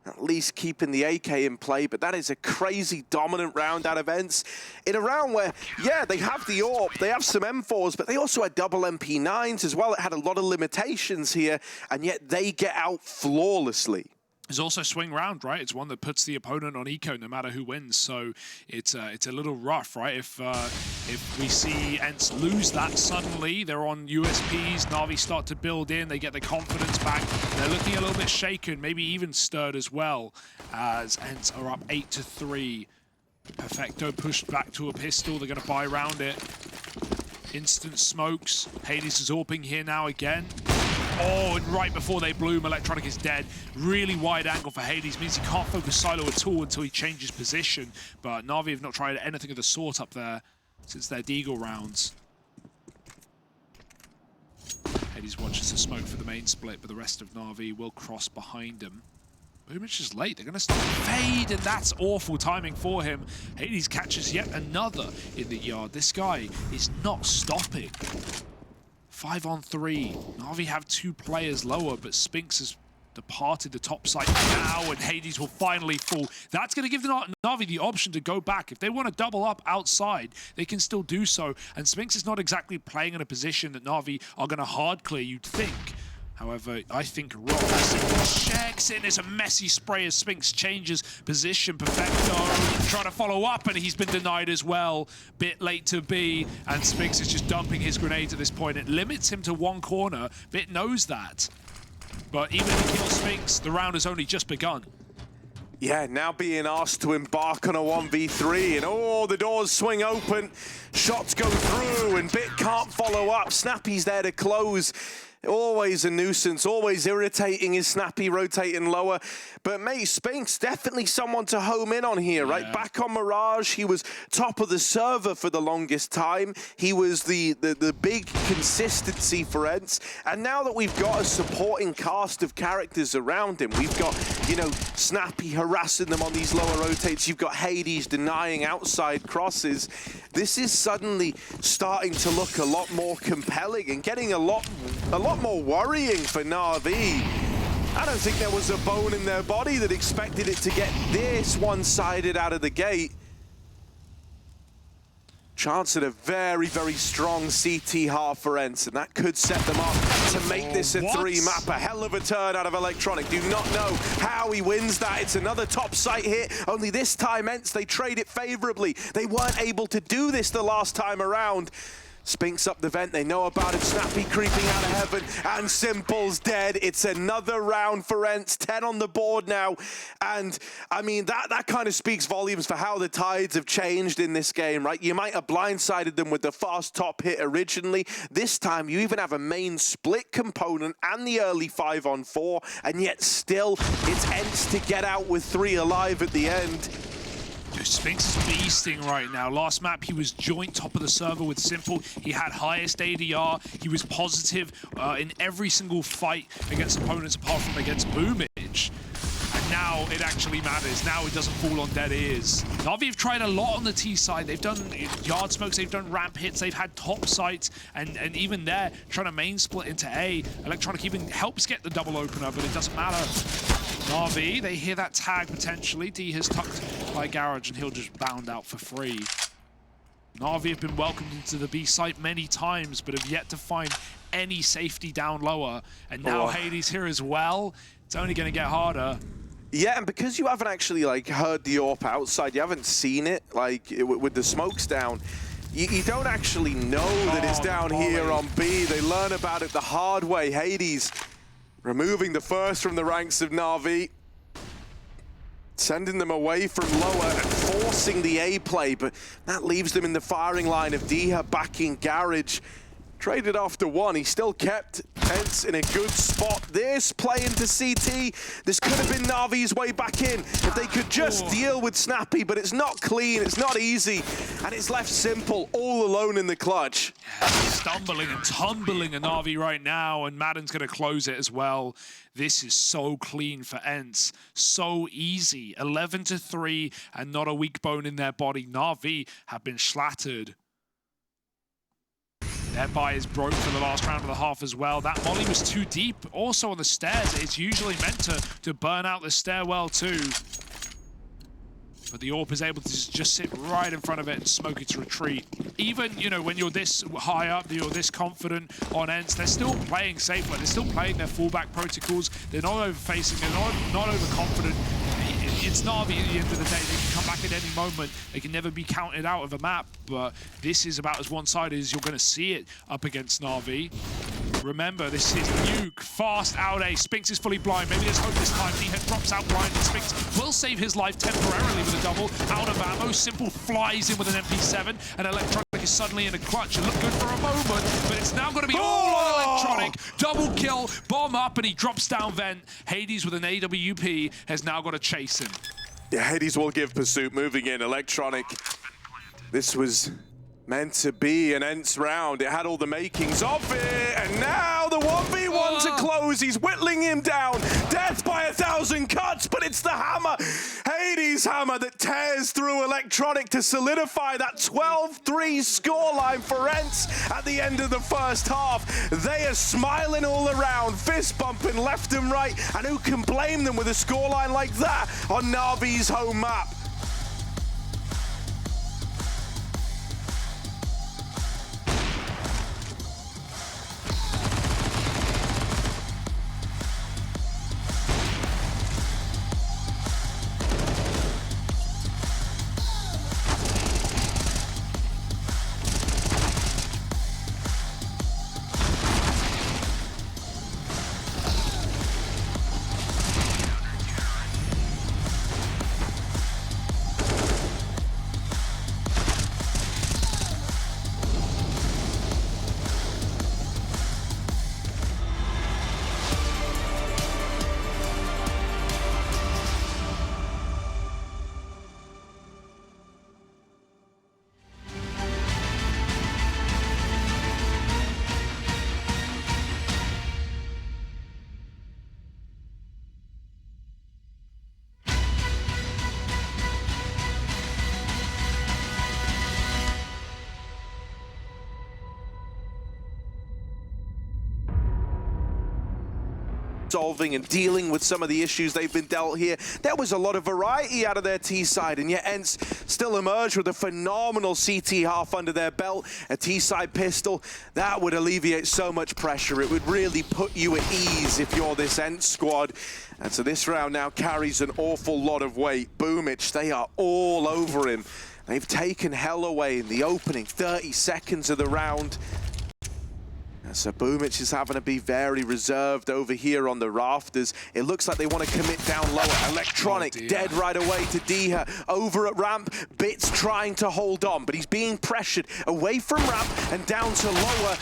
At least keeping the AK in play, but that is a crazy dominant round out of ENCE. In a round where, yeah, they have the AWP, they have some M4s, but they also had double MP9s as well. It had a lot of limitations here, and yet they get out flawlessly. There's also swing round, right? It's one that puts the opponent on eco no matter who wins. So it's a little rough, right? If we see ENCE lose that suddenly, they're on USPs. NaVi start to build in. They get the confidence back. They're looking a little bit shaken, maybe even stirred as well, as ENCE are up 8-3. Perfecto pushed back to a pistol. They're going to buy around it. Instant smokes. Hades is AWPing here now again. Oh, and right before they bloom, Electronic is dead. Really wide angle for Hades, means he can't focus silo at all until he changes position. But NaVi have not tried anything of the sort up there since their Deagle rounds. Hades watches the smoke for the main split, but the rest of NaVi will cross behind him. Boomich is late. They're going to start to fade, and that's awful timing for him. Hades catches yet another in the yard. This guy is not stopping. 5-on-3. NaVi have 2 players lower, but Spinks has departed the top site now, and Hades will finally fall. That's going to give NaVi the option to go back. If they want to double up outside, they can still do so. And Spinks is not exactly playing in a position that NaVi are going to hard clear, you'd think. However, I think Simple checks in. It's a messy spray as Spinks changes position. Perfecto trying to follow up, and he's been denied as well. Bit late to be, and Spinks is just dumping his grenades at this point. It limits him to one corner. Bit knows that. But even if he kills Spinks, the round has only just begun. Yeah, now being asked to embark on a 1v3, and oh, the doors swing open, shots go through, and Bit can't follow up. Snappi's there to close. Always a nuisance, always irritating is Snappi rotating lower. But mate, Spinks definitely someone to home in on here, right? Yeah. Back on Mirage, he was top of the server for the longest time. He was the big consistency for ENCE. And now that we've got a supporting cast of characters around him, we've got, you know, Snappi harassing them on these lower rotates. You've got Hades denying outside crosses. This is suddenly starting to look a lot more compelling and getting a lot more worrying for NaVi. I don't think there was a bone in their body that expected it to get this one-sided out of the gate. Chance at a very, very strong CT half for ENCE, and that could set them up to make this a three-map. A hell of a turn out of Electronic. Do not know how he wins that. It's another top site hit, only this time ENCE, they trade it favorably. They weren't able to do this the last time around. Spinks up the vent, they know about it. Snappi creeping out of heaven, and Simple's dead. It's another round for ENCE, 10 on the board now. And I mean, that kind of speaks volumes for how the tides have changed in this game, right? You might have blindsided them with the fast top hit originally. This time, you even have a main split component and the early 5-on-4, and yet still, it's ENCE to get out with 3 alive at the end. Spinks is beasting right now. Last map, he was joint top of the server with Simple. He had highest ADR. He was positive in every single fight against opponents apart from against Boomage. And now it actually matters. Now it doesn't fall on dead ears. NaVi have tried a lot on the T side. They've done yard smokes, they've done ramp hits, they've had top sites, and even there, trying to main split into A. Electronic even helps get the double opener, but it doesn't matter. NaVi, they hear that tag potentially. D has tucked by Garage and he'll just bound out for free. NaVi have been welcomed into the B site many times, but have yet to find any safety down lower. And now Hades here as well. It's only going to get harder. Yeah, and because you haven't actually like heard the AWP outside, you haven't seen it like with the smokes down. You don't actually know that it's down here on B. They learn about it the hard way. Hades removing the first from the ranks of NaVi, sending them away from lower and forcing the A play, but that leaves them in the firing line of Diha backing Garage. Traded after one, he still kept ENCE in a good spot. This play into CT, this could have been NaVi's way back in if they could just deal with Snappi, but it's not clean, it's not easy, and it's left Simple all alone in the clutch. Yeah, stumbling and tumbling a NaVi right now, and Maden's going to close it as well. This is so clean for ENCE, so easy. 11-3 and not a weak bone in their body. NaVi have been slattered. Their buy is broke for the last round of the half as well. That molly was too deep. Also on the stairs, it's usually meant to burn out the stairwell too. But the AWP is able to just sit right in front of it and smoke its retreat. Even, you know, when you're this high up, you're this confident on ENCE, they're still playing safe. Like, they're still playing their fallback protocols. They're not over-facing, they're not overconfident. It's NaVi at the end of the day. They can come back at any moment. They can never be counted out of a map, but this is about as one-sided as you're going to see it up against NaVi. Remember, this is Nuke, fast out A. Spinks is fully blind. Maybe there's hope this time. D-Head drops out blind, and Spinks will save his life temporarily with a double. Out of ammo, Simple flies in with an MP7, and Electronic is suddenly in a clutch. It looked good for a moment, but it's now going to be all on Electronic. Double kill, bomb up, and he drops down vent. Hades with an AWP has now got to chase him. Yeah, Hades will give pursuit, moving in. Electronic, this was meant to be an ENCE round. It had all the makings of it, and now the 1v1 to close. He's whittling him down. Death by 1,000 cuts, but it's the hammer. Hades' hammer that tears through Electronic to solidify that 12-3 scoreline for ENCE at the end of the first half. They are smiling all around, fist bumping left and right, and who can blame them with a scoreline like that on NaVi's home map? solving and dealing with some of the issues they've been dealt here. There was a lot of variety out of their T side, and yet ENCE still emerged with a phenomenal CT half under their belt, a T side pistol. That would alleviate so much pressure. It would really put you at ease if you're this ENCE squad. And so this round now carries an awful lot of weight. Boomich, they are all over him. They've taken hell away in the opening 30 seconds of the round. So Boomich is having to be very reserved over here on the rafters. It looks like they want to commit down lower. Electronic dead right away to Diha. Over at ramp, Bits trying to hold on, but he's being pressured away from ramp and down to lower.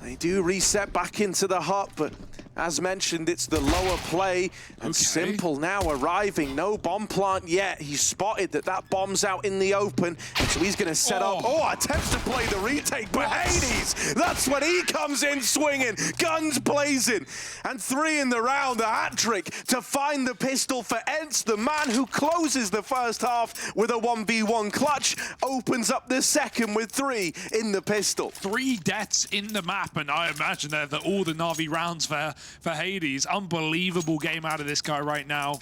They do reset back into the hut, but as mentioned, it's the lower play, and Simple now arriving. No bomb plant yet. He's spotted that bomb's out in the open, and so he's going to set up. Oh, attempts to play the retake, but Hades, that's when he comes in swinging, guns blazing, and 3 in the round, the hat trick to find the pistol for ENCE. The man who closes the first half with a 1v1 clutch opens up the second with 3 in the pistol. 3 deaths in the map, and I imagine they're all the NaVi rounds for Hades. Unbelievable game out of this guy right now.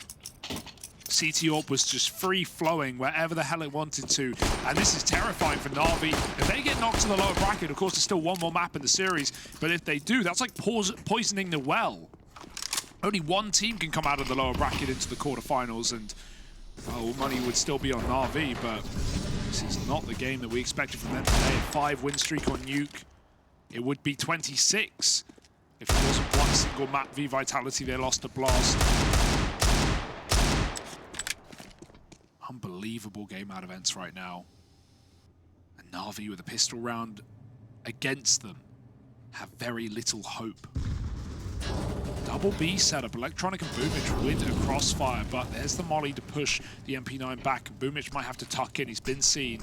CT Orb was just free-flowing wherever the hell it wanted to, and this is terrifying for NaVi. If they get knocked to the lower bracket, of course there's still one more map in the series, but if they do, that's like poisoning the well. Only one team can come out of the lower bracket into the quarterfinals, and all money would still be on NaVi, but this is not the game that we expected from them today. A 5 win streak on Nuke. It would be 26 if it wasn't one single map V Vitality they lost to Blast. Unbelievable game out of ENCE right now. And NaVi with a pistol round against them have very little hope. Double B setup, Electronic and Boomich with a crossfire, but there's the molly to push the MP9 back. Boomich might have to tuck in, he's been seen.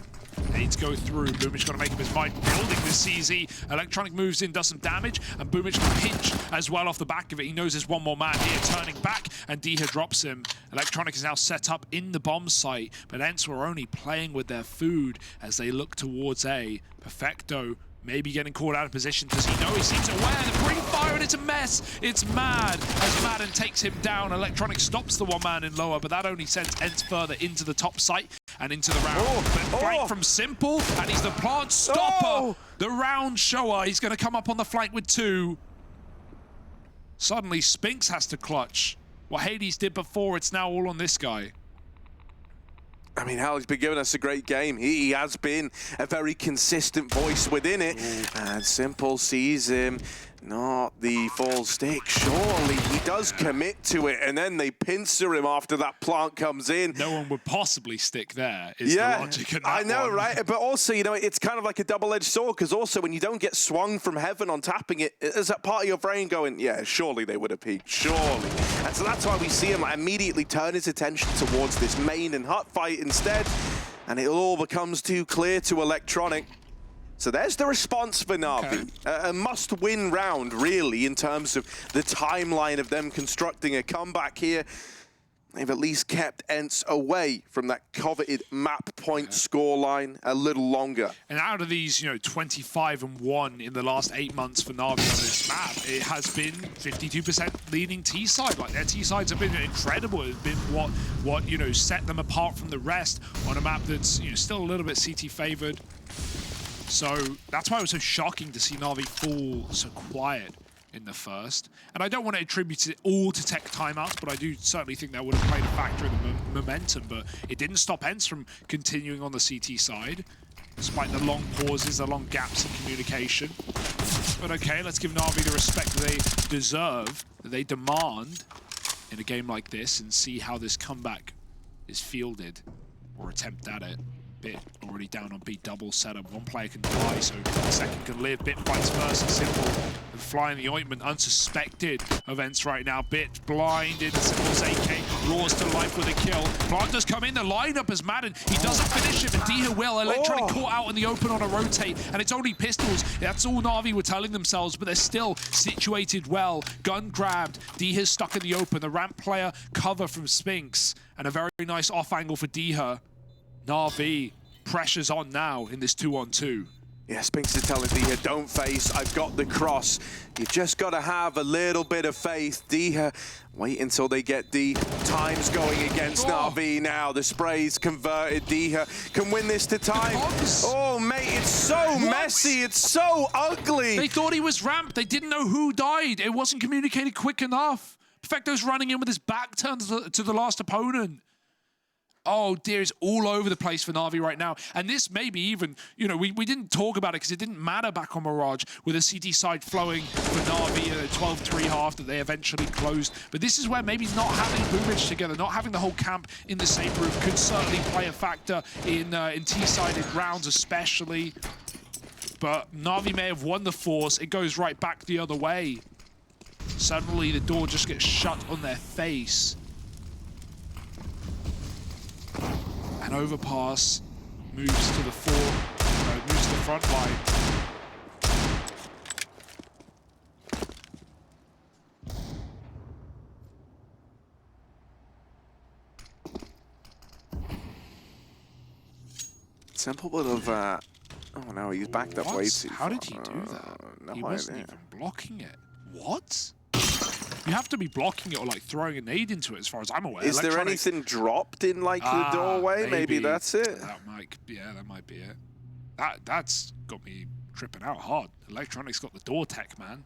Nades go through, Boomich got to make up his mind, building the CZ. Electronic moves in, does some damage, and Boomich can pinch as well off the back of it. He knows there's one more man here, turning back, and Diha drops him. Electronic is now set up in the bomb site, but ENCE were only playing with their food as they look towards A. Perfecto maybe getting caught out of position. Does he know? He seems aware. The bring fire, and it's a mess. It's Mad as Maden takes him down. Electronic stops the one man in lower, but that only sends ENCE further into the top site and into the round. But flank from Simple, and he's the plant stopper. The round shower. He's going to come up on the flank with 2. Suddenly, Spinks has to clutch. What Hades did before, it's now all on this guy. I mean, Hal, he's been giving us a great game. He has been a very consistent voice within it. And Simple sees him. Not the full stick. Surely he does commit to it, and then they pincer him after that plant comes in. No one would possibly stick there, is the logic in that I know, one. right? But also, you know, it's kind of like a double-edged sword, because also when you don't get swung from heaven on tapping it, there's that part of your brain going, yeah, surely they would have peeked, surely. And so that's why we see him like, immediately turn his attention towards this main and hut fight instead, and it all becomes too clear to Electronic. So there's the response for NaVi. A must-win round, really, in terms of the timeline of them constructing a comeback here. They've at least kept ENCE away from that coveted map point scoreline a little longer. And out of these, 25-1 in the last 8 months for NaVi on this map, it has been 52% leading T side. Like, their T sides have been incredible. It's been what set them apart from the rest on a map that's still a little bit CT favored. So that's why it was so shocking to see NaVi fall so quiet in the first. And I don't want to attribute it all to tech timeouts, but I do certainly think that would have played a factor in the momentum. But it didn't stop ENCE from continuing on the CT side, despite the long pauses, the long gaps in communication. But okay, let's give NaVi the respect that they deserve, that they demand in a game like this, and see how this comeback is fielded, or attempt at it. Bit already down on B, double setup. One player can die, so the second can live. Bit fights first, and Simple and flying the ointment, unsuspected of ENCE right now. Bit blinded, Simple's AK roars to life with a kill. Plant does come in, the lineup is Maden. He doesn't finish it, but Diha will. Electronic caught out in the open on a rotate, and it's only pistols. That's all NaVi were telling themselves, but they're still situated well. Gun grabbed, Diha's stuck in the open. The ramp player cover from Spinks, and a very nice off angle for Diha. NaVi, pressure's on now in this 2-on-2. Yeah, Spinks is telling Diha, don't face, I've got the cross. You just got to have a little bit of faith. Diha, wait until they get the times going against NaVi now. The spray's converted. Diha can win this to time. Oh, mate, it's so messy. It's so ugly. They thought he was ramped. They didn't know who died. It wasn't communicated quick enough. Perfecto's running in with his back turned to the last opponent. Oh dear, it's all over the place for NaVi right now. And this maybe even, you know, we didn't talk about it because it didn't matter back on Mirage with a CT side flowing for NaVi at a 12-3 half that they eventually closed. But this is where maybe not having Boomage together, not having the whole camp in the same room could certainly play a factor in T-sided rounds especially. But NaVi may have won the force. It goes right back the other way. Suddenly the door just gets shut on their face. And Overpass moves to the moves to the front line. Simple bit of, oh no, he's backed up way too far. How did he do that? No He wasn't idea. even blocking it. What? You have to be blocking it or like throwing a nade into it, as far as I'm aware. Is there anything dropped in like the doorway? Maybe that's it. That might be it. That's got me tripping out hard. Electronic's got the door tech, man.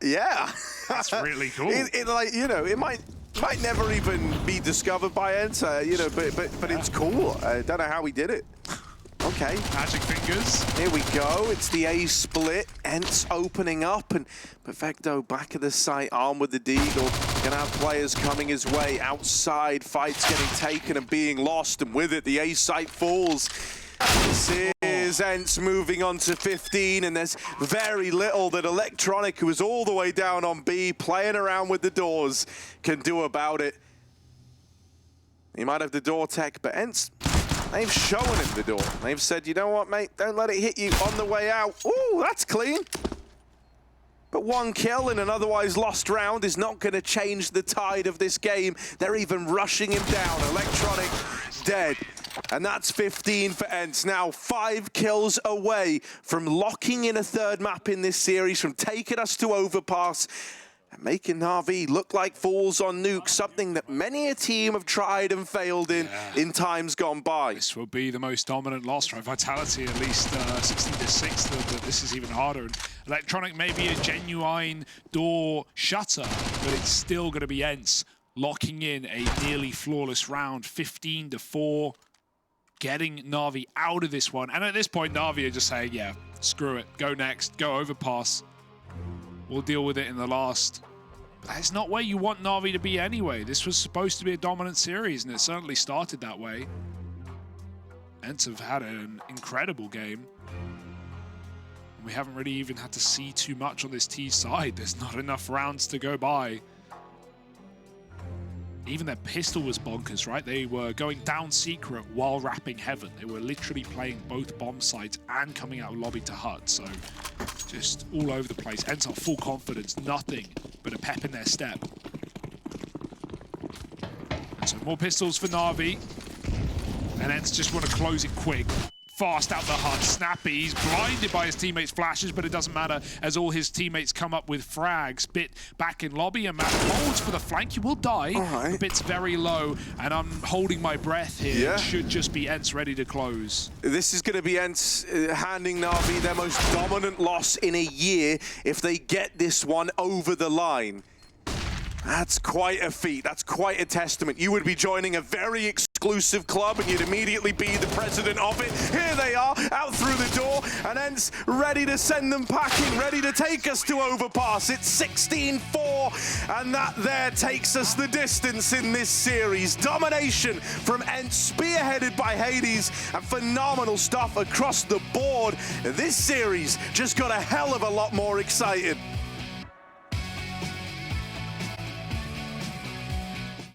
Yeah, that's really cool. It like, you know, it might never even be discovered by ENCE, you know, but it's cool. I don't know how he did it. Okay. Magic fingers. Here we go. It's the A split. ENCE opening up, and Perfecto back of the site, armed with the Deagle. Gonna have players coming his way outside. Fights getting taken and being lost, and with it, the A site falls. This is ENCE moving on to 15, and there's very little that Electronic, who is all the way down on B, playing around with the doors, can do about it. He might have the door tech, but ENCE, they've shown him the door. They've said, you know what, mate, don't let it hit you on the way out. Ooh, that's clean. But one kill in an otherwise lost round is not going to change the tide of this game. They're even rushing him down. Electronic dead. And that's 15 for ENCE. Now 5 kills away from locking in a third map in this series, from taking us to Overpass, and making NaVi look like fools on Nuke, something that many a team have tried and failed in times gone by. This will be the most dominant loss, right? Vitality at least 16-6, this is even harder. And Electronic may be a genuine door shutter, but it's still going to be ENCE locking in a nearly flawless round, 15-4, getting NaVi out of this one. And at this point, NaVi are just saying, yeah, screw it, go next, go Overpass. We'll deal with it in the last. But that's not where you want NaVi to be anyway. This was supposed to be a dominant series, and it certainly started that way. ENCE have had an incredible game. We haven't really even had to see too much on this T side. There's not enough rounds to go by. Even their pistol was bonkers, right? They were going down secret while wrapping heaven. They were literally playing both bomb sites and coming out of lobby to hut. So just all over the place. ENCE are full confidence, nothing but a pep in their step. So more pistols for NaVi. And ENCE just want to close it quick. Fast out the hut. Snappi, he's blinded by his teammates' flashes, but it doesn't matter as all his teammates come up with frags. Bit back in lobby, and Matt holds for the flank. He will die. Right. The bit's very low, and I'm holding my breath here. Yeah. It should just be ENCE ready to close. This is going to be ENCE handing NaVi their most dominant loss in a year if they get this one over the line. That's quite a feat. That's quite a testament. You would be joining a very exclusive club and you'd immediately be the president of it. Here they are, out through the door, and ENCE ready to send them packing, ready to take us to Overpass. It's 16-4, and that there takes us the distance in this series. Domination from ENCE, spearheaded by Hades, and phenomenal stuff across the board. This series just got a hell of a lot more exciting.